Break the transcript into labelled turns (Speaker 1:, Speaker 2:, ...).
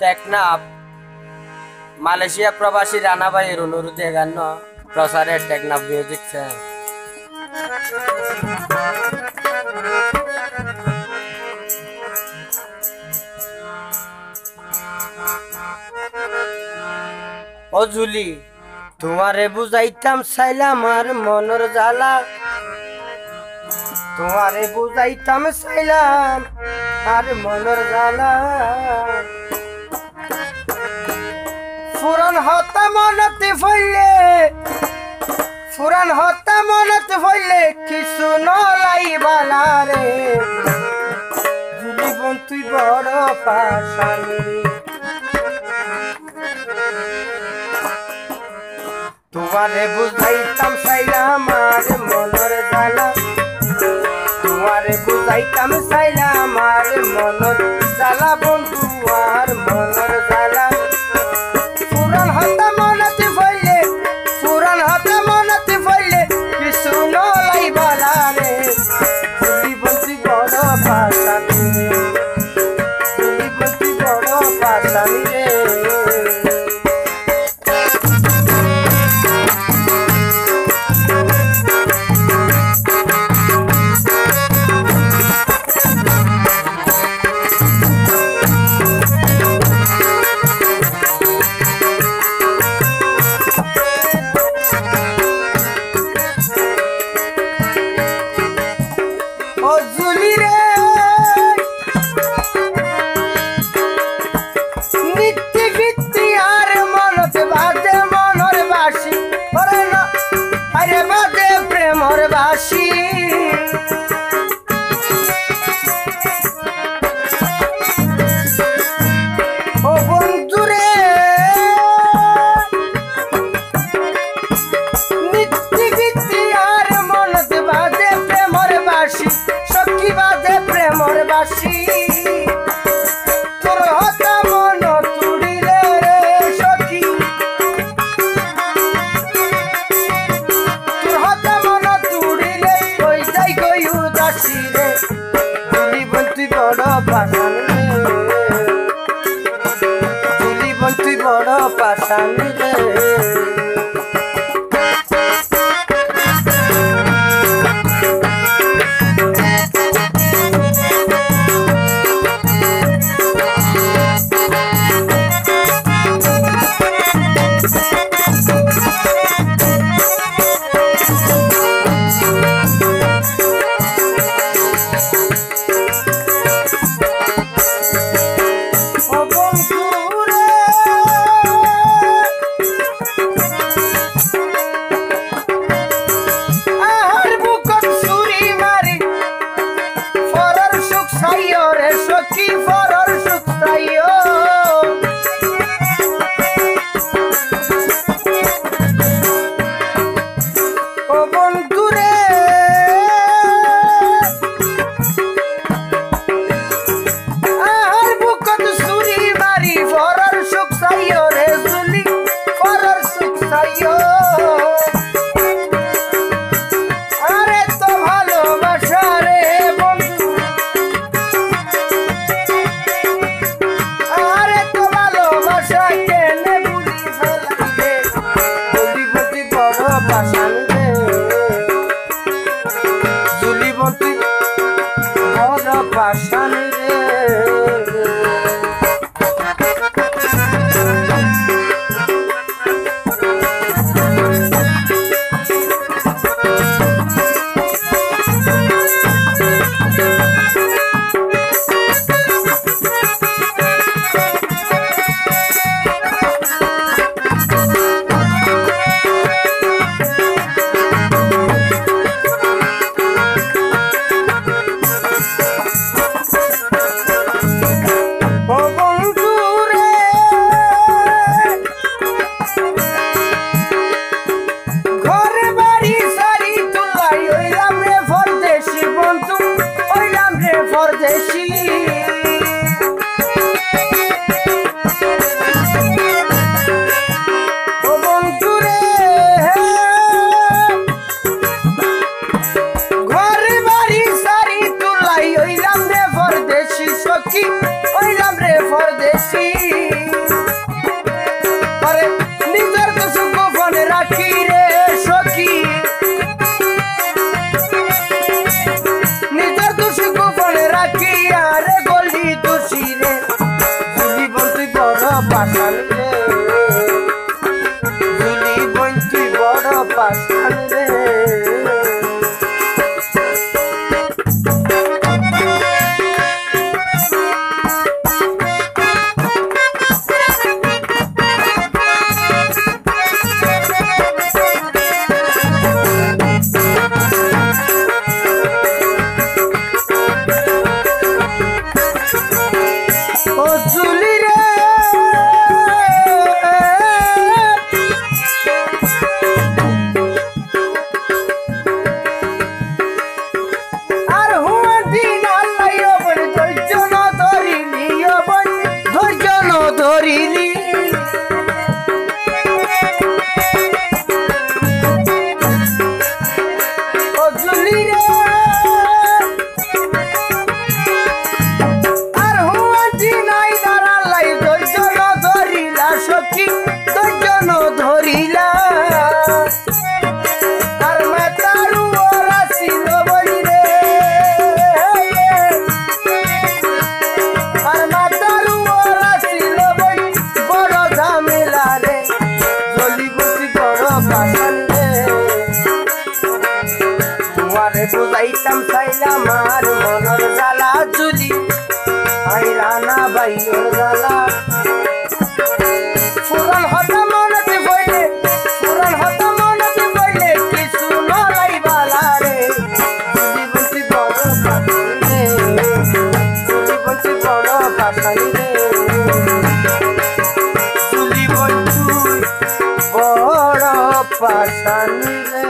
Speaker 1: Teknaf Malaysia প্রবাসী রানা ভাইয়ের অনুরোধে গান প্রচারে টেকনাফ মিউজিক চ্যানেল। ও জুলি তোমারে বুঝাইতাম চাইলাম আর মনের জ্বালা, তোমারে বুঝাইতাম চাইলাম আর মনের জ্বালা, ফুরান হতা মনতে ফইলে, ফুরান হতা মনতে ফইলে কিছু নলাই বালা রে, জুলি বোন তুই বড় পাশানি, তোমারে বুঝাইতাম চাইলাম আর মনের জ্বালা, তোমারে বুঝাইতাম চাইলাম আর মনের জ্বালা, বন্ধু আর মনের জ্বালা, ফুরান হতা মনতে ফইলে, ফুরান হতা মনতে ফইলে কিছু নলাই বালা রে, জুলি বোন তুই বড় পাশানি, জুলি বোন তুই বড় পাশানি রে। ও বন্ধুরে নিত্যি গীতি আর মনতে বাজে প্রেমর বাসি, সখী বাজে প্রেমর বাসি, তোর হতা মন তুড়িলে রে সখী, তোর হতা মন তুড়িলে কই যাই গই উদাসী রে, জুলি বোন তুই বড় পাশানি রে, জুলি বোন তুই বড় পাশানি রে। পাশানি রে। ঘরে বাড়ি সারি তুলাই ওইলাম রে পরদেশি। বাইর জ্বালা ফুরন হতা মনতে বইলে ফুরন হতা মনতে বইলে কিছু নলাই বালা রে জীবনটি বড় পাশানি রে জীবনটি বড় পাশানি রে জীবনটি বড় পাশানি রে।